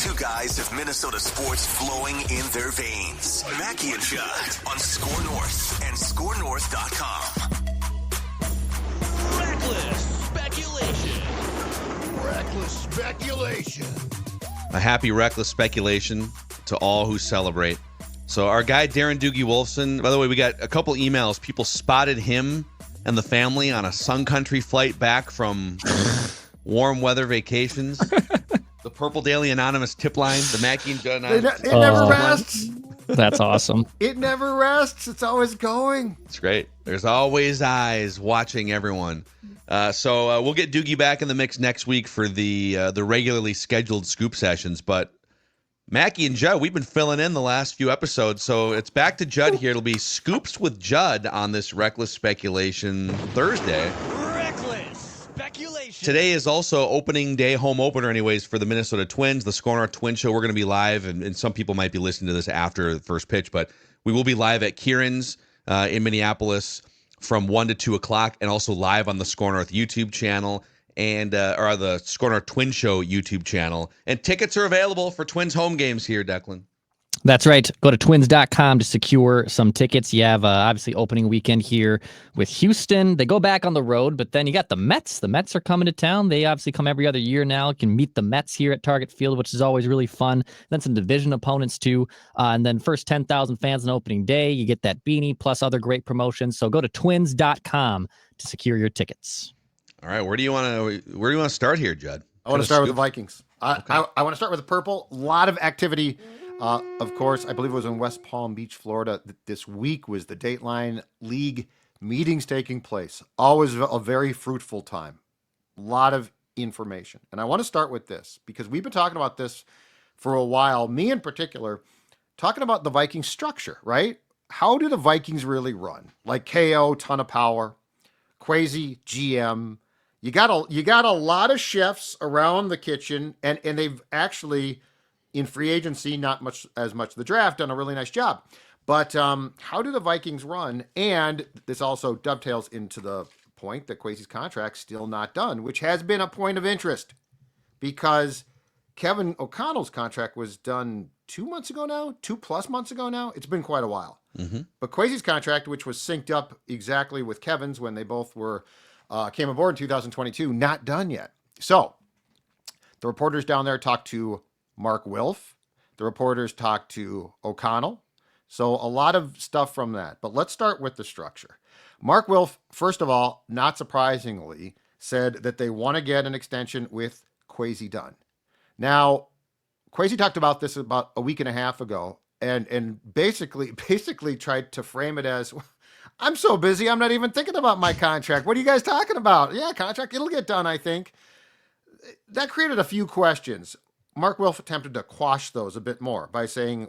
Two guys of Minnesota sports flowing in their veins. Mackie and Judd on SKOR North and SKORNorth.com. Reckless speculation. Reckless speculation. A happy reckless speculation to all who celebrate. So our guy Darren Doogie Wolfson, by the way, we got a couple emails. People spotted him and the family on a Sun Country flight back from warm weather vacations. The Purple Daily Anonymous tip line, the Mackie and Judd Anonymous. It never rests. That's awesome. It never rests. It's always going. It's great. There's always eyes watching everyone. So we'll get Doogie back in the mix next week for the regularly scheduled scoop sessions. But Mackie and Judd, we've been filling in the last few episodes, so it's back to Judd here. It'll be Scoops with Judd on this Reckless Speculation Thursday. Reckless speculation. Today is also opening day, home opener anyways, for the Minnesota Twins, the SKOR North Twin Show. We're going to be live, and some people might be listening to this after the first pitch, but we will be live at Kieran's in Minneapolis from 1 to 2 o'clock, and also live on the SKOR North YouTube channel and or the SKOR North Twin Show YouTube channel. And tickets are available for Twins home games here, Declan. That's right. Go to twins.com to secure some tickets. You have obviously opening weekend here with Houston. They go back on the road, but then you got the Mets. The Mets are coming to town. They obviously come every other year now. You can meet the Mets here at Target Field, which is always really fun. Then some division opponents too. And then first 10,000 fans on opening day. You get that beanie plus other great promotions. So go to twins.com to secure your tickets. All right, where do you want to start here, Judd? I want to start with the Vikings. I want to start with the purple. A lot of activity. Of course, I believe it was in West Palm Beach, Florida. This week was the Dateline League meetings taking place. Always a very fruitful time. A lot of information. And I want to start with this because we've been talking about this for a while. Me in particular, talking about the Viking structure, right? How do the Vikings really run? Like KO, ton of power, Kwesi, GM. You got a lot of chefs around the kitchen, and they've actually, in free agency, not much as much the draft, done a really nice job. But how do the Vikings run? And this also dovetails into the point that Kwesi's contract's still not done, which has been a point of interest because Kevin O'Connell's contract was done 2 months ago now, 2+ months ago now. It's been quite a while. Mm-hmm. But Kwesi's contract, which was synced up exactly with Kevin's when they both were came aboard in 2022, not done yet. So the reporters down there talked to Mark Wilf. The reporters talked to O'Connell. So a lot of stuff from that. But let's start with the structure. Mark Wilf, first of all, not surprisingly, said that they want to get an extension with Kwesi done. Now, Kwesi talked about this about a week and a half ago and basically tried to frame it as, I'm so busy, I'm not even thinking about my contract. What are you guys talking about? Yeah, contract, it'll get done, I think. That created a few questions. Mark Wilf attempted to quash those a bit more by saying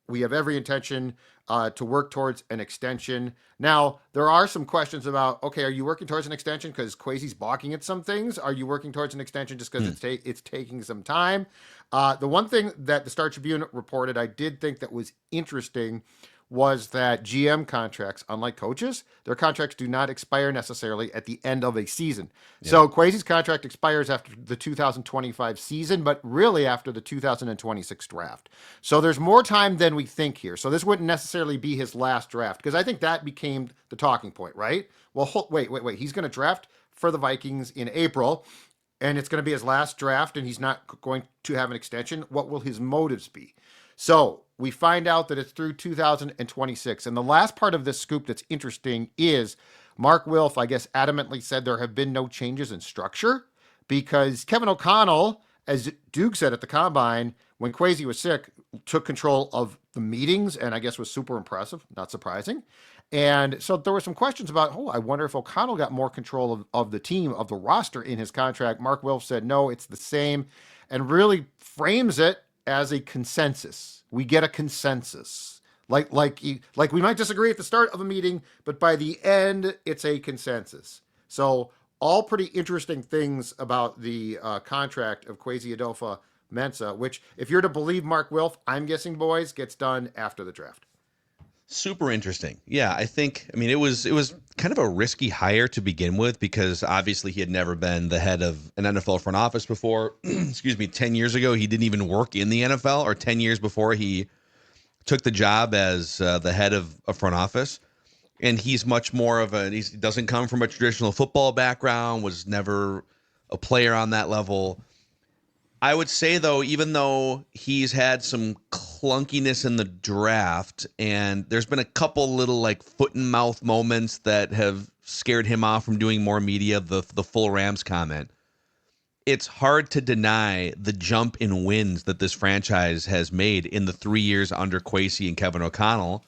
we have every intention to work towards an extension. Now, there are some questions about, okay, are you working towards an extension because Kwesi's balking at some things? Are you working towards an extension just because it's taking some time? The one thing that the Star Tribune reported I did think that was interesting was that GM contracts, unlike coaches, their contracts do not expire necessarily at the end of a season. Yeah. So Kwesi's contract expires after the 2025 season, but really after the 2026 draft. So there's more time than we think here. So this wouldn't necessarily be his last draft, because I think that became the talking point, right? Well, wait. He's going to draft for the Vikings in April, and it's going to be his last draft, and he's not going to have an extension. What will his motives be? So we find out that it's through 2026. And the last part of this scoop that's interesting is Mark Wilf, I guess, adamantly said there have been no changes in structure because Kevin O'Connell, as Duke said at the Combine, when Kwesi was sick, took control of the meetings and I guess was super impressive, not surprising. And so there were some questions about, I wonder if O'Connell got more control of the team, of the roster in his contract. Mark Wilf said, no, it's the same, and really frames it as a consensus. We get a consensus. Like we might disagree at the start of a meeting, but by the end, it's a consensus. So all pretty interesting things about the contract of Kwesi Adofo-Mensah, which, if you're to believe Mark Wilf, I'm guessing, boys, gets done after the draft. Super interesting. Yeah, I mean, it was kind of a risky hire to begin with because obviously he had never been the head of an NFL front office before. Excuse me, 10 years ago, he didn't even work in the NFL, or 10 years before he took the job as the head of a front office. And he's much more of he doesn't come from a traditional football background, was never a player on that level. I would say, though, even though he's had some clunkiness in the draft and there's been a couple little like foot and mouth moments that have scared him off from doing more media, the full Rams comment, it's hard to deny the jump in wins that this franchise has made in the 3 years under Kwesi and Kevin O'Connell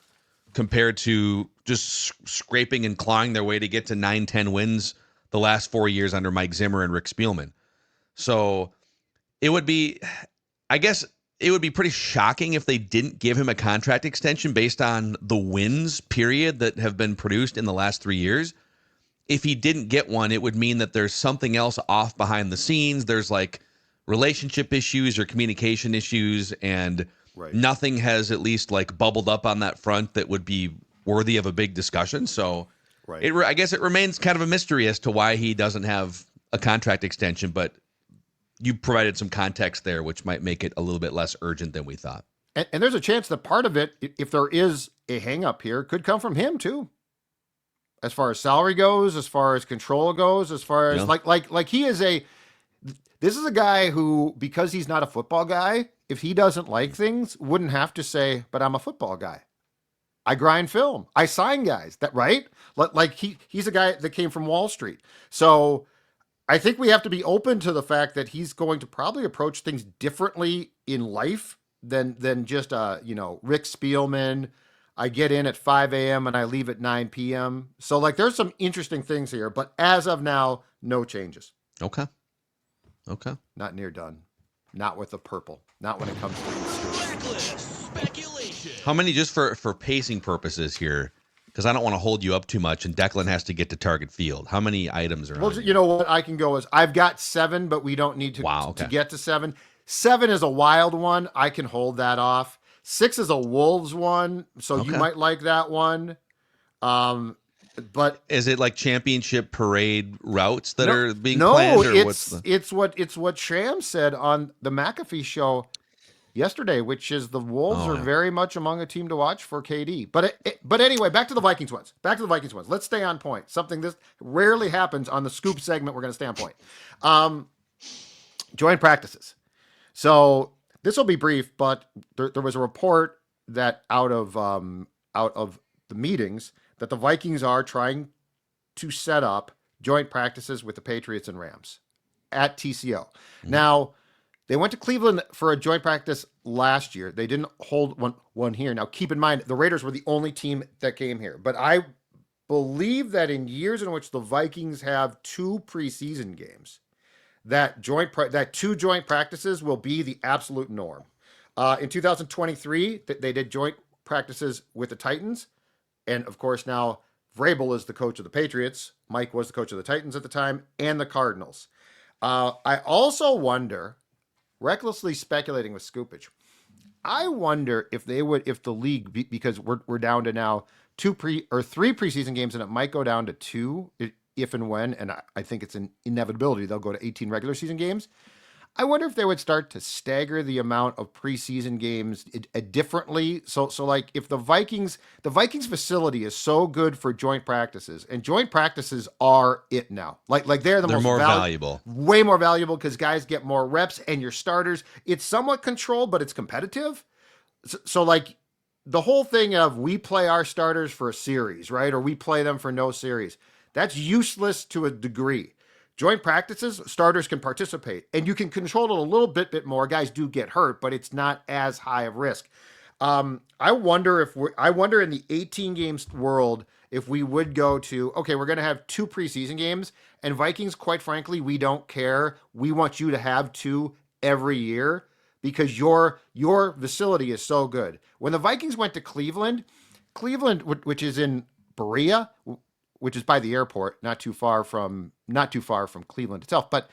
compared to just scraping and clawing their way to get to 9-10 wins the last 4 years under Mike Zimmer and Rick Spielman. So it would be, I guess, it would be pretty shocking if they didn't give him a contract extension based on the wins, period, that have been produced in the last 3 years. If he didn't get one, it would mean that there's something else off behind the scenes. There's like relationship issues or communication issues, and nothing has at least like bubbled up on that front that would be worthy of a big discussion. So I guess it remains kind of a mystery as to why he doesn't have a contract extension, but you provided some context there, which might make it a little bit less urgent than we thought. And there's a chance that part of it, if there is a hang up here, could come from him too. As far as salary goes, as far as control goes, as far as like he is this is a guy who, because he's not a football guy, if he doesn't like things, wouldn't have to say, but I'm a football guy. I grind film. I sign guys. That right? Like he's a guy that came from Wall Street. So I think we have to be open to the fact that he's going to probably approach things differently in life than just Rick Spielman. I get in at 5 a.m. and I leave at 9 p.m. So like there's some interesting things here, but as of now, no changes. Okay. Not near done. Not with the purple. Not when it comes to Reckless speculation. How many, just for pacing purposes here, because I don't want to hold you up too much, and Declan has to get to target field. How many items are on? You know what I can go is I've got 7, but we don't need to get to 7. 7 is a wild one. I can hold that off. 6 is a Wolves one, so you might like that one. But is it like championship parade routes that are being planned? Or it's what Sham said on the McAfee show yesterday, which is the Wolves are very much among a team to watch for KD. But anyway, back to the Vikings ones. Let's stay on point. Something this rarely happens on the scoop segment. We're going to stay on point. Joint practices. So this will be brief, but there was a report that out of the meetings that the Vikings are trying to set up joint practices with the Patriots and Rams at TCO. Mm-hmm. Now, they went to Cleveland for a joint practice last year. They didn't hold one here. Now, keep in mind, the Raiders were the only team that came here. But I believe that in years in which the Vikings have 2 preseason games, that 2 joint practices will be the absolute norm. In 2023, they did joint practices with the Titans. And, of course, now Vrabel is the coach of the Patriots. Mike was the coach of the Titans at the time, and the Cardinals. I also wonder, recklessly speculating with scoopage, I wonder if the league, because we're down to now 3 preseason games, and it might go down to 2 if and when, and I think it's an inevitability, they'll go to 18 regular season games. I wonder if they would start to stagger the amount of preseason games differently. So like if the Vikings facility is so good for joint practices, and joint practices are it now. Like they're most more valuable. Way more valuable because guys get more reps, and your starters, it's somewhat controlled, but it's competitive. So like the whole thing of we play our starters for a series, right? Or we play them for no series. That's useless to a degree. Joint practices, starters can participate, and you can control it a little bit more. Guys do get hurt, but it's not as high of risk. I wonder in the 18 games world, if we would go to, okay, we're going to have 2 preseason games, and Vikings, quite frankly, we don't care. We want you to have 2 every year because your facility is so good. When the Vikings went to Cleveland, which is in Berea, which is by the airport, not too far from Cleveland itself. But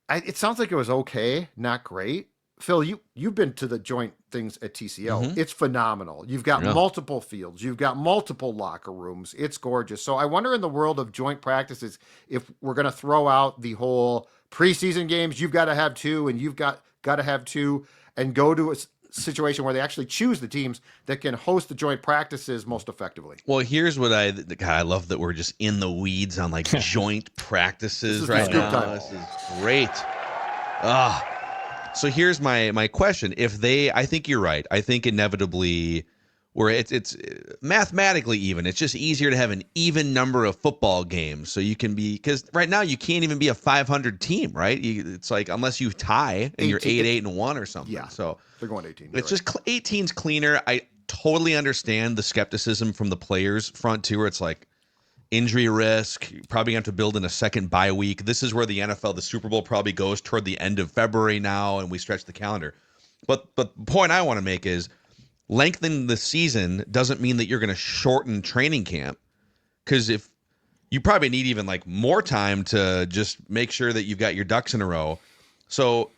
it sounds like it was okay, not great. Phil, you've been to the joint things at TCL. It's phenomenal. You've got multiple fields. You've got multiple locker rooms. It's gorgeous. So I wonder, in the world of joint practices, if we're going to throw out the whole preseason games, you've got to have two, and you've got to have two, and go to a situation where they actually choose the teams that can host the joint practices most effectively. Well, here's what I love that we're just in the weeds on like joint practices right now. Time. This is great. So here's my question. I think you're right. I think inevitably, where it's mathematically even, it's just easier to have an even number of football games. So you can because right now you can't even be a 500 team, right? It's like, unless you tie and you're 8-1 or something. Yeah. So they're going 18. It's just 18's cleaner. I totally understand the skepticism from the players front too, where it's like, injury risk, probably going to have to build in a second bye week. This is where the NFL, the Super Bowl probably goes toward the end of February now, and we stretch the calendar. But the point I want to make is, lengthening the season doesn't mean that you're going to shorten training camp, because if you probably need even like more time to just make sure that you've got your ducks in a row. So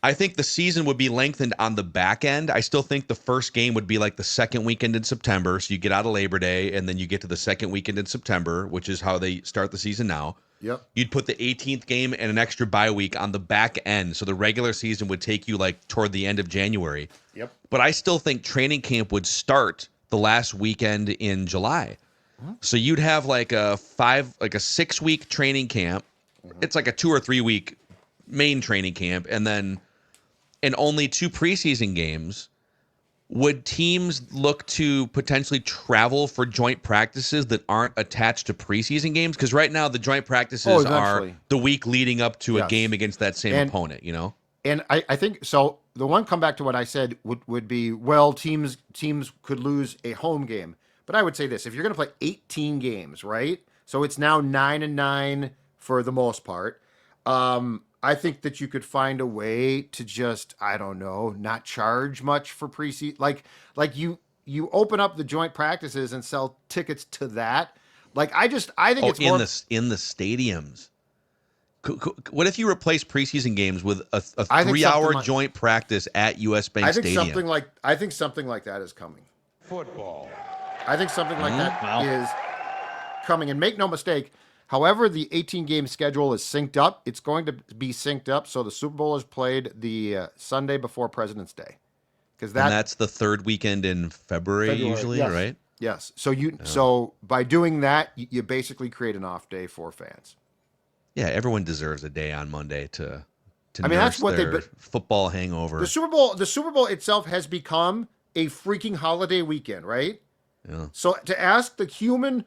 I think the season would be lengthened on the back end. I still think the first game would be like the second weekend in September. So you get out of Labor Day, and then you get to the second weekend in September, which is how they start the season now. Yep. You'd put the 18th game and an extra bye week on the back end. So the regular season would take you like toward the end of January. Yep. But I still think training camp would start the last weekend in July. So you'd have like a 6-week training camp. It's like a 2 or 3 week main training camp, and only 2 preseason games. Would teams look to potentially travel for joint practices that aren't attached to preseason games? Because right now the joint practices are the week leading up to a game against that same opponent, you know? And I think, so the one comeback to what I said would be, well, teams could lose a home game. But I would say this, if you're going to play 18 games, right? So it's now 9-9 for the most part. I think that you could find a way to just, I don't know, not charge much for preseason. Like you open up the joint practices and sell tickets to that. Like I think it's more in the stadiums. What if you replace preseason games with a 3-hour joint practice at US Bank Stadium? I think something like that is coming. Football. I think something like that is coming. And make no mistake, however the 18-game schedule is synced up, it's going to be synced up so the Super Bowl is played the Sunday before President's Day. And that's the third weekend in February usually, yes. Right? Yes. So by doing that, you basically create an off day for fans. Yeah, everyone deserves a day on Monday to that's what their football hangover. The Super Bowl itself has become a freaking holiday weekend, right? Yeah. So to ask the human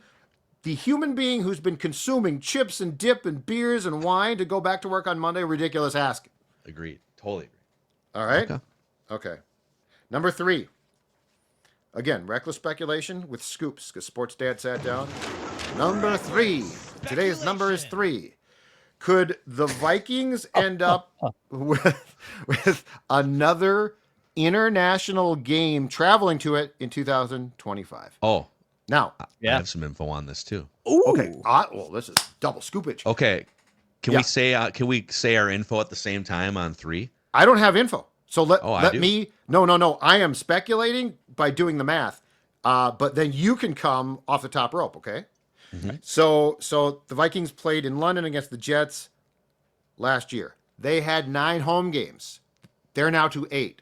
being who's been consuming chips and dip and beers and wine to go back to work on Monday, ridiculous ask. Agreed. Totally agree. All right? Okay. Number 3. Again, reckless speculation with scoops, because Sports Dad sat down. Number 3. Today's number is 3. Could the Vikings end up with another international game traveling to it in 2025? Oh. Now, I have some info on this too. Ooh. Okay. Well, this is double scoopage. Okay. Can we say our info at the same time on 3? I don't have info. So let me. No. I am speculating by doing the math. But then you can come off the top rope, okay? Mm-hmm. So the Vikings played in London against the Jets last year. They had 9 home games. They're now to 8.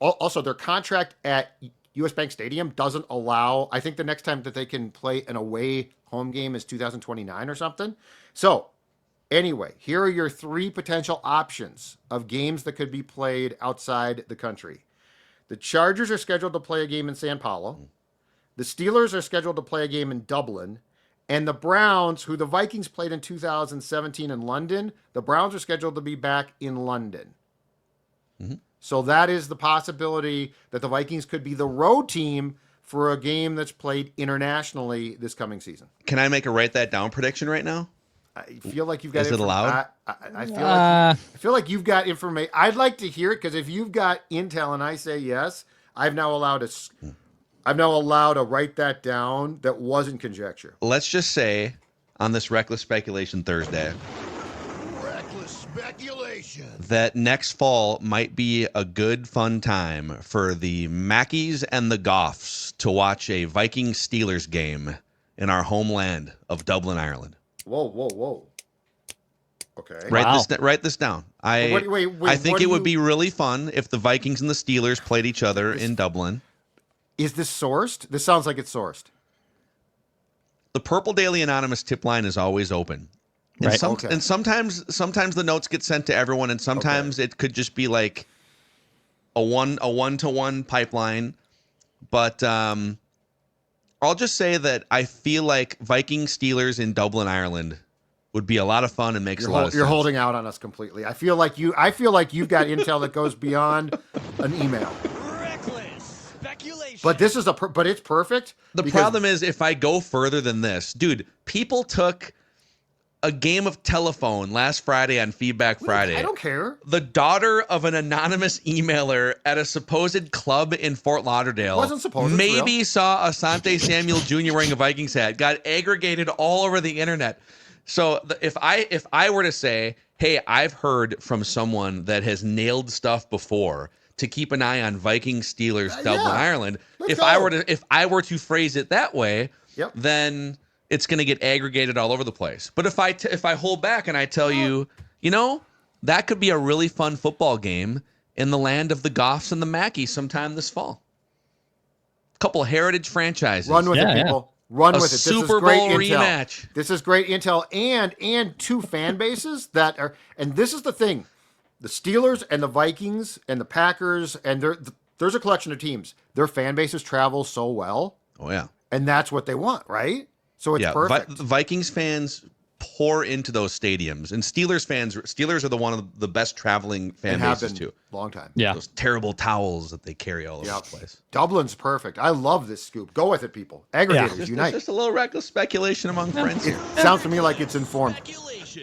Also, their contract at US Bank Stadium doesn't allow, I think the next time that they can play an away home game is 2029 or something. So anyway, here are your 3 potential options of games that could be played outside the country. The Chargers are scheduled to play a game in Sao Paulo. The Steelers are scheduled to play a game in Dublin. And the Browns, who the Vikings played in 2017 in London, the Browns are scheduled to be back in London. Mm-hmm. So that is the possibility that the Vikings could be the road team for a game that's played internationally this coming season. Can I make a write that down prediction right now? I feel like you've got. Is it allowed? I feel like you've got information. I'd like to hear it, because if you've got intel and I say yes, I've now allowed to write that down. That wasn't conjecture. Let's just say on this Reckless Speculation Thursday, Reckless Speculation. that next fall might be a good, fun time for the Mackies and the Goffs to watch a Vikings-Steelers game in our homeland of Dublin, Ireland. Whoa. Okay. Write this down. I think what it do would you- be really fun if the Vikings and the Steelers played each other in Dublin. Is this sourced? This sounds like it's sourced. The Purple Daily Anonymous tip line is always open. And, Right. Okay. and sometimes the notes get sent to everyone, and sometimes it could just be like a one-to-one pipeline. But I'll just say that I feel like Vikings Steelers in Dublin, Ireland would be a lot of fun and makes a lot of sense. You're holding out on us completely. I feel like you've got intel that goes beyond an email. Reckless speculation. But this is but it's perfect. The because- problem is if I go further than this, dude, people took a game of telephone last Friday on Feedback Friday. I don't care. The daughter of an anonymous emailer at a supposed club in Fort Lauderdale Wasn't supposed, it's maybe real. saw Asante Samuel Jr. wearing a Vikings hat, got aggregated all over the internet. So if I were to say, hey, I've heard from someone that has nailed stuff before to keep an eye on Vikings Steelers Dublin, Ireland. Let's If go. I were to phrase it that way, Yep. then it's going to get aggregated all over the place. But if I hold back and I tell you, that could be a really fun football game in the land of the Goffs and the Mackies sometime this fall. A couple of heritage franchises. Run with Yeah, it, people. Run A with it. This Super is great Bowl intel. rematch. This is great intel and two fan bases that are, and this is the thing, the Steelers and the Vikings and the Packers and there's a collection of teams. Their fan bases travel so well, Oh, yeah. and that's what they want, right? So it's perfect. Vikings fans pour into those stadiums, and Steelers are one of the best traveling fan and have bases been too. long time. Yeah. Those terrible towels that they carry all over Yep. the place. Dublin's perfect. I love this scoop. Go with it, people. Aggregators Just, unite. just a little reckless speculation among friends It here. sounds to me like it's informed. Speculation.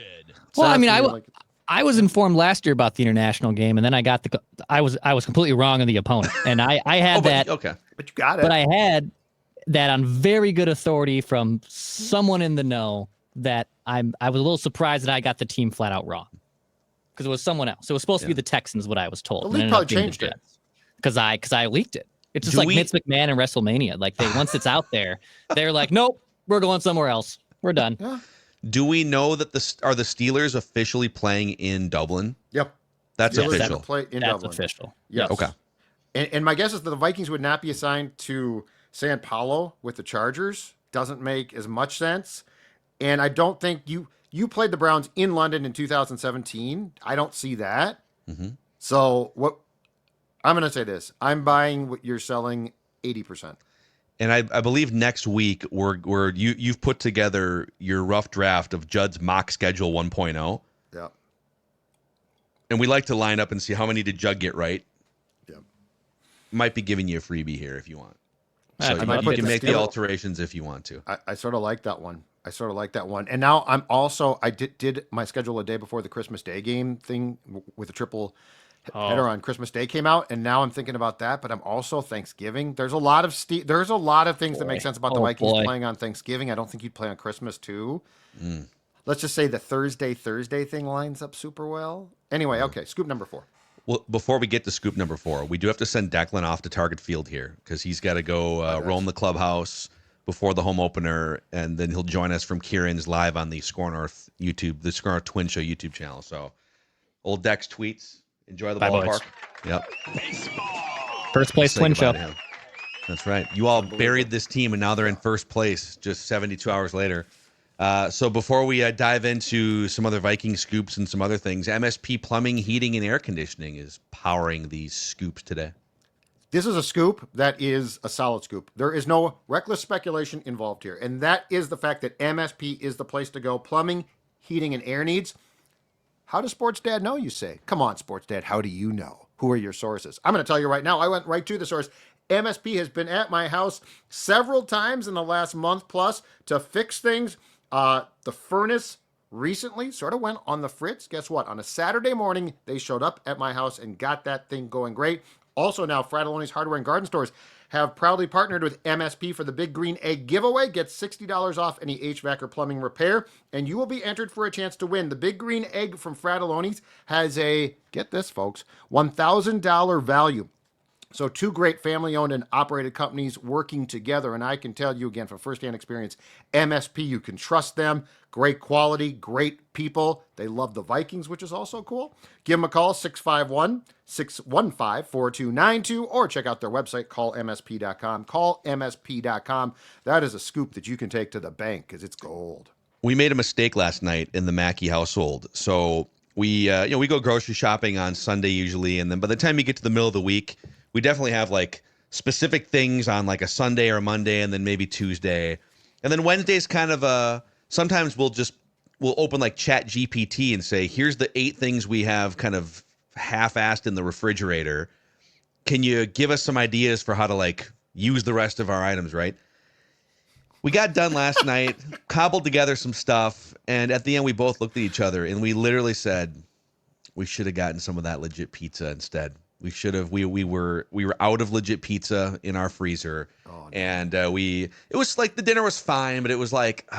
Well, I Sounds mean, to me I like- I was informed last year about the international game, and then I was completely wrong on the opponent, and I had that. Okay. But you got it. But I had that on very good authority from someone in the know that I was a little surprised that I got the team flat out wrong because it was someone else. It was supposed to be the Texans, what I was told. The league probably changed it. because I leaked it. It's just Do like we- Vince McMahon and WrestleMania. Like once it's out there, they're like, nope, we're going somewhere else. We're done. Yeah. Do we know that the Steelers officially playing in Dublin? Yep. That's Steelers official. will play in That's Dublin. official. Yes. Okay. And my guess is that the Vikings would not be assigned to San Paulo with the Chargers. Doesn't make as much sense. And I don't think you played the Browns in London in 2017. I don't see that. Mm-hmm. So what I'm going to say this: I'm buying what you're selling 80%. And I believe next week you've put together your rough draft of Judd's mock schedule 1.0. Yeah. And we like to line up and see how many did Judd get right. Yeah. Might be giving you a freebie here if you want. I So might you put can the make the Steelers- alterations if you want to. I sort of like that one. And now I did my schedule a day before the Christmas Day game thing with a triple header on Christmas Day came out, and now I'm thinking about that. But I'm also Thanksgiving. There's a lot of things that make sense about the Vikings playing on Thanksgiving. I don't think you'd play on Christmas too. Let's just say the Thursday thing lines up super well. Anyway, okay, scoop number 4. Well, before we get to scoop number 4, we do have to send Declan off to Target Field here because he's got to go roam the clubhouse before the home opener, and then he'll join us from Kieran's live on the SKOR North YouTube, the SKOR North Twin Show YouTube channel. So, old Dex tweets. Enjoy the Bye, ballpark. boys. Yep. First place Say twin goodbye show. to him. That's right. You all buried this team, and now they're in first place just 72 hours later. So before we dive into some other Viking scoops and some other things, MSP Plumbing, Heating, and Air Conditioning is powering these scoops today. This is a scoop that is a solid scoop. There is no reckless speculation involved here. And that is the fact that MSP is the place to go. Plumbing, heating, and air needs. How does Sports Dad know, you say? Come on, Sports Dad. How do you know? Who are your sources? I'm going to tell you right now. I went right to the source. MSP has been at my house several times in the last month plus to fix things. The furnace recently sort of went on the fritz. Guess what? On a Saturday morning, they showed up at my house and got that thing going great. Also now, Fratelloni's Hardware and Garden Stores have proudly partnered with MSP for the Big Green Egg giveaway. Get $60 off any HVAC or plumbing repair, and you will be entered for a chance to win. The Big Green Egg from Fratelloni's has a, get this folks, $1,000 value. So two great family-owned and operated companies working together. And I can tell you again from firsthand experience, MSP, you can trust them. Great quality, great people. They love the Vikings, which is also cool. Give them a call, 651-615-4292, or check out their website, callmsp.com. Callmsp.com. That is a scoop that you can take to the bank because it's gold. We made a mistake last night in the Mackey household. So we go grocery shopping on Sunday usually, and then by the time you get to the middle of the week, we definitely have like specific things on like a Sunday or a Monday, and then maybe Tuesday, and then Wednesday's kind of sometimes we'll open like Chat GPT and say, here's the 8 things we have kind of half-assed in the refrigerator. Can you give us some ideas for how to like use the rest of our items, right? We got done last night, cobbled together some stuff, and at the end we both looked at each other and we literally said, we should have gotten some of that legit pizza instead. We should have. We were out of legit pizza in our freezer, and it was like the dinner was fine, but it was like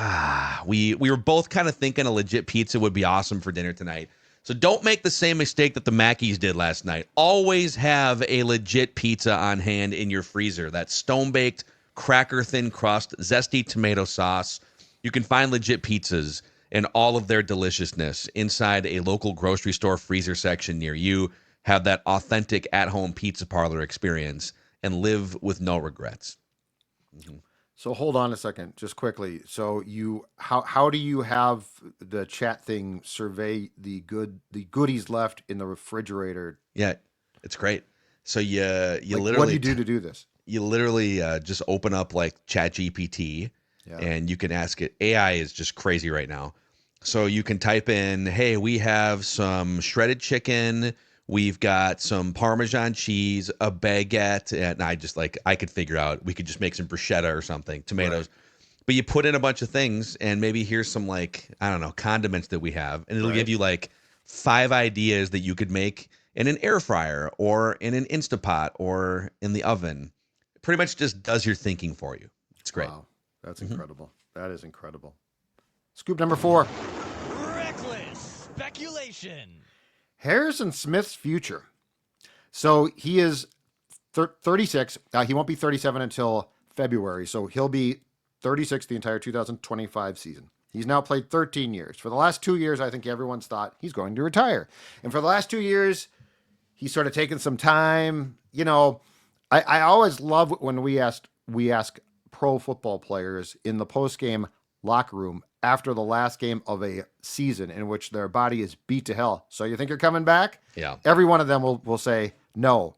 we were both kind of thinking a legit pizza would be awesome for dinner tonight. So don't make the same mistake that the Mackeys did last night. Always have a legit pizza on hand in your freezer. That stone baked, cracker thin crust, zesty tomato sauce. You can find legit pizzas and all of their deliciousness inside a local grocery store freezer section near you. Have that authentic at-home pizza parlor experience and live with no regrets. Mm-hmm. So hold on a second, just quickly. So how do you have the chat thing survey the goodies left in the refrigerator? Yeah, it's great. So you literally, what do you do to do this? You literally just open up like Chat GPT, and you can ask it. AI is just crazy right now. So you can type in, hey, we have some shredded chicken. We've got some Parmesan cheese, a baguette, and I could figure out, we could just make some bruschetta or something, tomatoes. Right. But you put in a bunch of things, and maybe here's some condiments that we have, and it'll give you like 5 ideas that you could make in an air fryer or in an Instapot or in the oven. It pretty much just does your thinking for you. It's great. Wow, that's incredible. That is incredible. Scoop number 4. Reckless speculation. Harrison Smith's future. So he is 36. He won't be 37 until February. So he'll be 36 the entire 2025 season. He's now played 13 years. For the last 2 years, I think everyone's thought he's going to retire. And for the last 2 years, he's sort of taken some time. You know, I always love when we ask pro football players in the post-game locker room after the last game of a season in which their body is beat to hell. So you think you're coming back? Yeah. Every one of them will say, no.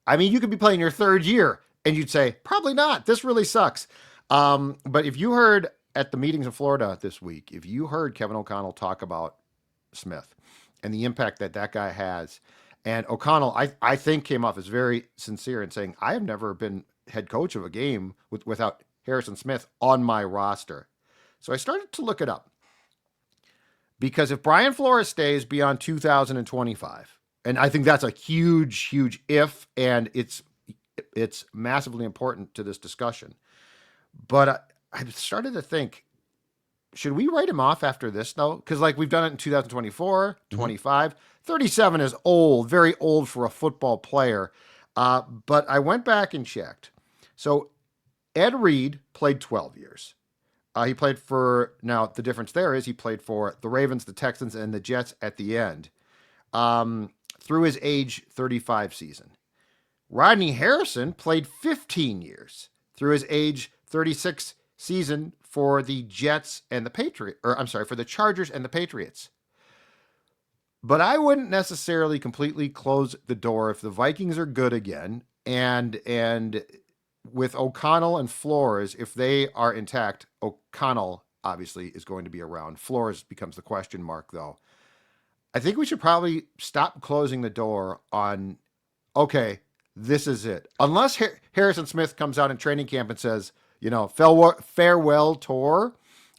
I mean, you could be playing your 3rd year and you'd say, probably not. This really sucks. But if you heard at the meetings in Florida this week, if you heard Kevin O'Connell talk about Smith and the impact that guy has, and O'Connell, I think came off as very sincere in saying, I have never been head coach of a game without Harrison Smith on my roster. So I started to look it up, because if Brian Flores stays beyond 2025, and I think that's a huge, huge if, and it's massively important to this discussion. But I started to think, should we write him off after this though? Because we've done it in 2024, 25, 37 is old, very old for a football player. But I went back and checked. So Ed Reed played 12 years. He played for, now the difference there is he played for the Ravens, the Texans, and the Jets at the end through his age 35 season. Rodney Harrison played 15 years through his age 36 season for the Jets and the for the Chargers and the Patriots. But I wouldn't necessarily completely close the door if the Vikings are good again, and with O'Connell and Flores, if they are intact, O'Connell obviously is going to be around. Flores becomes the question mark, though. I think we should probably stop closing the door on, okay, this is it. Unless Harrison Smith comes out in training camp and says, farewell tour,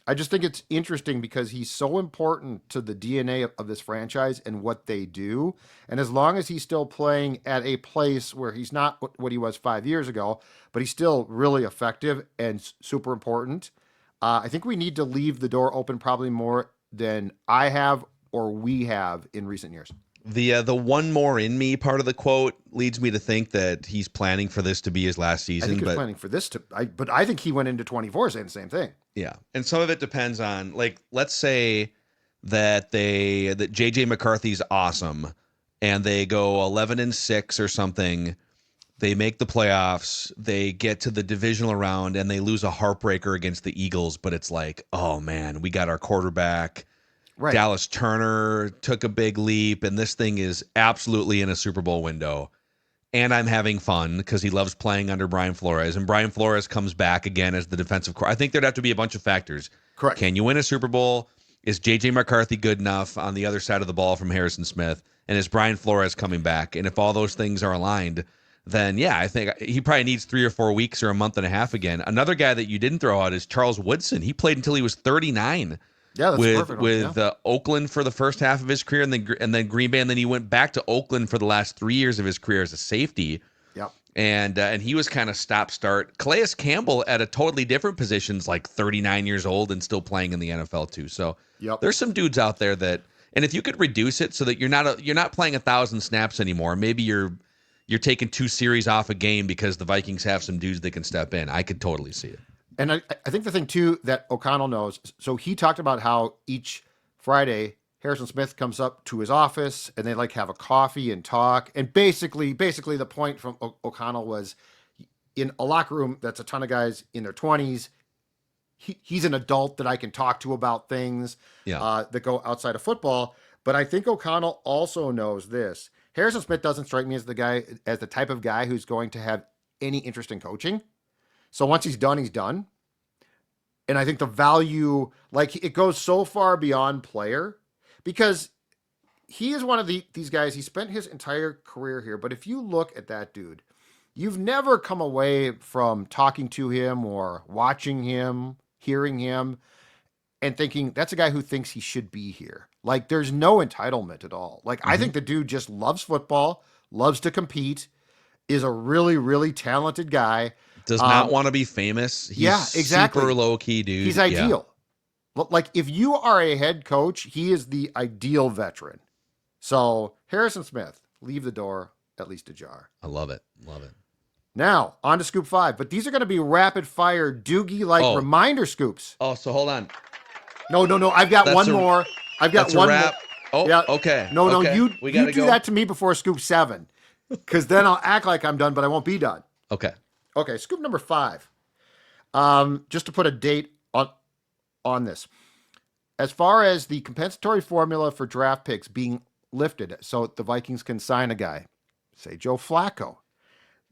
I just think it's interesting because he's so important to the DNA of this franchise and what they do. And as long as he's still playing at a place where he's not what he was 5 years ago, but he's still really effective and super important, I think we need to leave the door open probably more than I have or we have in recent years. The one more in me part of the quote leads me to think that he's planning for this to be his last season. I think he was planning for this but I think he went into 24 saying the same thing. Yeah, and some of it depends on, like, let's say that JJ McCarthy's awesome, and they go 11-6 or something. They make the playoffs. They get to the divisional round, and they lose a heartbreaker against the Eagles. But it's like, oh man, we got our quarterback. Right. Dallas Turner took a big leap, and this thing is absolutely in a Super Bowl window. And I'm having fun because he loves playing under Brian Flores. And Brian Flores comes back again as the defensive core. I think there'd have to be a bunch of factors. Correct. Can you win a Super Bowl? Is J.J. McCarthy good enough on the other side of the ball from Harrison Smith? And is Brian Flores coming back? And if all those things are aligned, then yeah, I think he probably needs 3 or 4 weeks or a month and a half again. Another guy that you didn't throw out is Charles Woodson. He played until he was 39. Yeah, that's perfect. With Oakland for the first half of his career, and then Green Bay, and then he went back to Oakland for the last 3 years of his career as a safety. Yep. And he was kind of stop-start. Calais Campbell at a totally different position's like 39 years old and still playing in the NFL too. So there's some dudes out there that, and if you could reduce it so that you're not playing 1,000 snaps anymore, maybe you're taking 2 series off a game because the Vikings have some dudes that can step in. I could totally see it. And I think the thing, too, that O'Connell knows, so he talked about how each Friday Harrison Smith comes up to his office and they like have a coffee and talk. And basically the point from O'Connell was in a locker room that's a ton of guys in their 20s. He's an adult that I can talk to about things that go outside of football. But I think O'Connell also knows this. Harrison Smith doesn't strike me as the type of guy who's going to have any interest in coaching. So once he's done, he's done. And I think the value, like, it goes so far beyond player because he is one of these guys. He spent his entire career here. But if you look at that dude, you've never come away from talking to him or watching him, hearing him, and thinking that's a guy who thinks he should be here. Like, there's no entitlement at all. Like, I think the dude just loves football, loves to compete, is a really, really talented guy. Does not want to be famous. He's exactly. Super low-key dude. He's ideal. Like, if you are a head coach, he is the ideal veteran. So, Harrison Smith, leave the door at least ajar. I love it. Love it. Now, on to Scoop 5. But these are going to be rapid-fire, Doogie-like reminder scoops. Oh, so hold on. No. I've got one more. I've got one more. Oh, yeah. Okay. No, okay. you do that to me before Scoop 7. Because then I'll act like I'm done, but I won't be done. Okay, scoop number 5. Just to put a date on this. As far as the compensatory formula for draft picks being lifted so the Vikings can sign a guy, say Joe Flacco,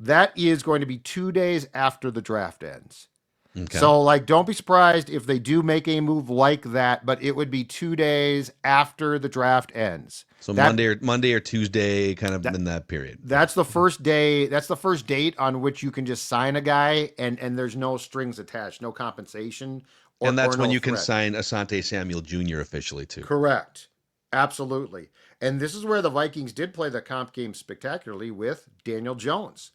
that is going to be 2 days after the draft ends. Okay. So, like, don't be surprised if they do make a move like that, but it would be 2 days after the draft ends. So Monday or Tuesday, kind of in that period. That's the first day. That's the first date on which you can just sign a guy, and there's no strings attached, no compensation. And that's when you can sign Asante Samuel Jr. officially, too. Correct. Absolutely. And this is where the Vikings did play the comp game spectacularly with Daniel Jones.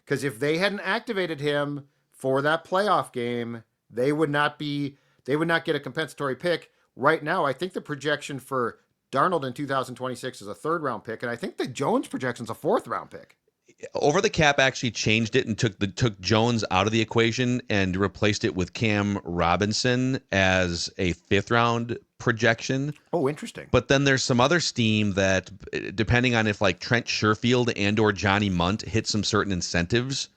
Because if they hadn't activated him for that playoff game, they would not get a compensatory pick. Right now, I think the projection for Darnold in 2026 is a 3rd-round pick, and I think the Jones projection is a 4th-round pick. Over the Cap actually changed it and took Jones out of the equation and replaced it with Cam Robinson as a 5th-round projection. Oh, interesting. But then there's some other steam that, depending on if like Trent Sherfield and or Johnny Munt hit some certain incentives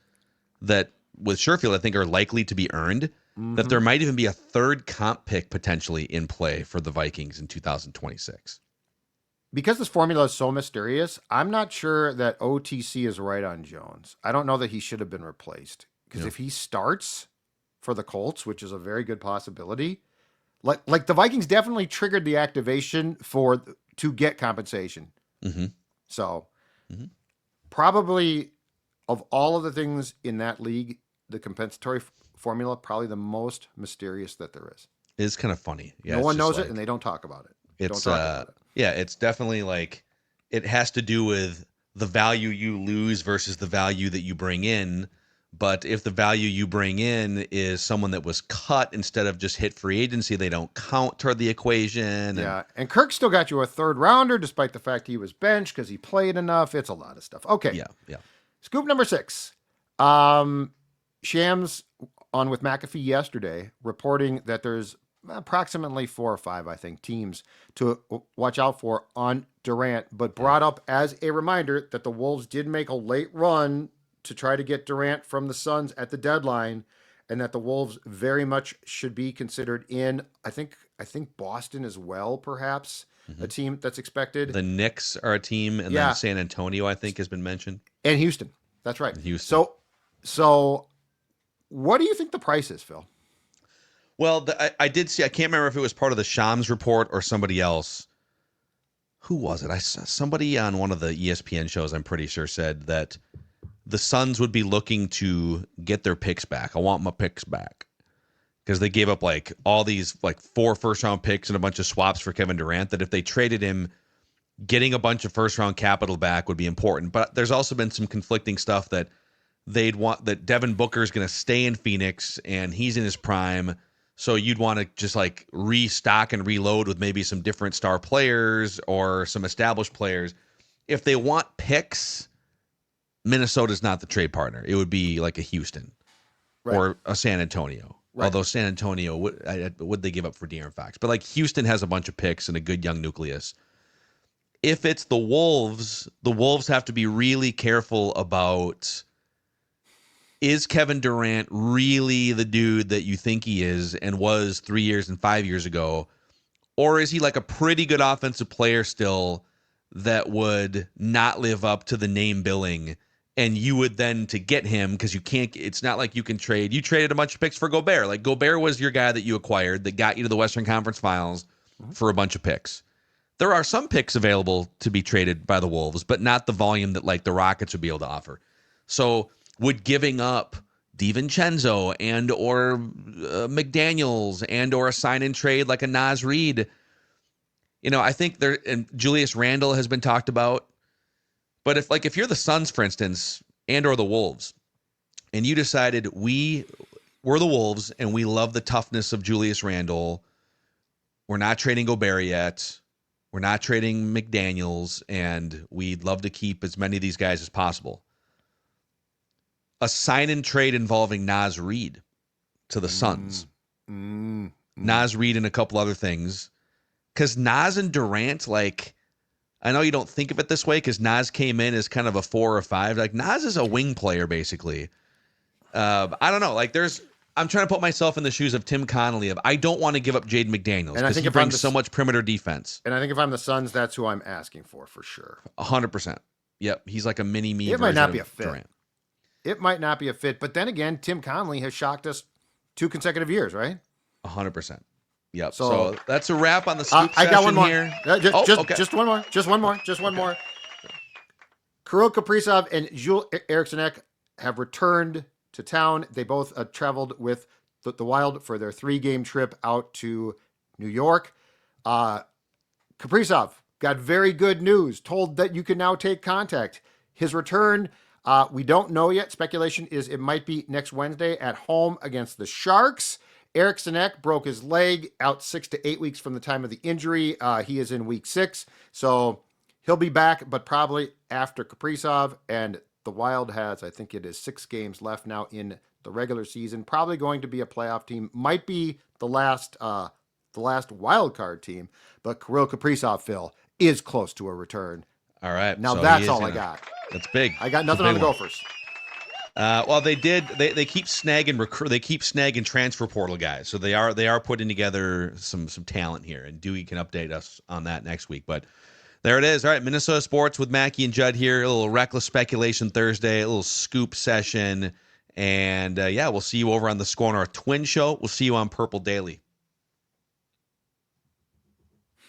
that with Sherfield I think are likely to be earned, that there might even be a 3rd comp pick potentially in play for the Vikings in 2026. Because this formula is so mysterious, I'm not sure that OTC is right on Jones. I don't know that he should have been replaced. Because if he starts for the Colts, which is a very good possibility, like the Vikings definitely triggered the activation to get compensation. Mm-hmm. So probably of all of the things in that league, the compensatory formula, probably the most mysterious that there is. It's kind of funny. Yeah, No it's one just knows like, it, and they don't talk about it. it's Don't talk about it. yeah, it's definitely like it has to do with the value you lose versus the value that you bring in. But if the value you bring in is someone that was cut instead of just hit free agency, they don't count toward the equation. Yeah, and Kirk still got you a third rounder despite the fact he was benched because he played enough. It's a lot of stuff. Okay. Yeah. Scoop number 6. Shams on with McAfee yesterday reporting that there's approximately 4 or 5, I think, teams to watch out for on Durant, but brought up as a reminder that the Wolves did make a late run to try to get Durant from the Suns at the deadline, and that the Wolves very much should be considered in. I think Boston as well, perhaps a team that's expected. The Knicks are a team, and then San Antonio, I think, has been mentioned, and Houston. That's right. Houston. So, what do you think the price is, Phil? Well, I did see. I can't remember if it was part of the Shams report or somebody else. Who was it? I saw somebody on one of the ESPN shows, I'm pretty sure, said that the Suns would be looking to get their picks back. I want my picks back because they gave up like all these like 4 first-round picks and a bunch of swaps for Kevin Durant. That if they traded him, getting a bunch of first-round capital back would be important. But there's also been some conflicting stuff that they'd want that Devin Booker is going to stay in Phoenix and he's in his prime. So you'd want to just like restock and reload with maybe some different star players or some established players. If they want picks, Minnesota's not the trade partner. It would be like a Houston or a San Antonio. Right. Although San Antonio, would they give up for De'Aaron Fox? But like Houston has a bunch of picks and a good young nucleus. If it's the Wolves have to be really careful about, is Kevin Durant really the dude that you think he is and was 3 years and 5 years ago? Or is he like a pretty good offensive player still that would not live up to the name billing? And you would then, to get him, because you can't, it's not like you can trade. You traded a bunch of picks for Gobert. Like Gobert was your guy that you acquired that got you to the Western Conference Finals for a bunch of picks. There are some picks available to be traded by the Wolves, but not the volume that like the Rockets would be able to offer. So would giving up DiVincenzo and or McDaniels and or a sign and trade like a Naz Reid, I think there, and Julius Randle has been talked about. But if you're the Suns, for instance, and or the Wolves, and you decided we're the Wolves and we love the toughness of Julius Randle, we're not trading Gobert yet, we're not trading McDaniels, and we'd love to keep as many of these guys as possible. A sign and trade involving Naz Reid to the Suns. Naz Reid and a couple other things. Because Naz and Durant, like, I know you don't think of it this way because Naz came in as kind of a 4 or 5. Like Naz is a wing player, basically. I don't know. Like I'm trying to put myself in the shoes of Tim Connolly. I don't want to give up Jaden McDaniels because he brings so much perimeter defense. And I think if I'm the Suns, that's who I'm asking for sure. 100%. Yep. He's like a mini-me. It might not be a fit. Durant. It might not be a fit. But then again, Tim Connolly has shocked us 2 consecutive years, right? 100%. Yep. So that's a wrap on the scoop I got one more. Here. Just one more. Just one more. Kirill Kaprizov and Jules Erikssonek have returned to town. They both traveled with the Wild for their 3-game trip out to New York. Kaprizov got very good news, told that you can now take contact. His return, we don't know yet. Speculation is it might be next Wednesday at home against the Sharks. Erikssonek broke his leg, out 6 to 8 weeks from the time of the injury. He is in week 6, so he'll be back, but probably after Kaprizov. And the Wild has, I think it is 6 games left now in the regular season. Probably going to be a playoff team. Might be the last wild card team, but Kirill Kaprizov, Phil, is close to a return. All right. Now that's all I got. That's big. I got nothing on the Gophers. Well, they keep snagging transfer portal guys. So they are putting together some talent here, and Dewey can update us on that next week. But there it is. All right, Minnesota Sports with Mackey and Judd here. A little reckless speculation Thursday, a little scoop session, and we'll see you over on the SKOR North Twin Show. We'll see you on Purple Daily.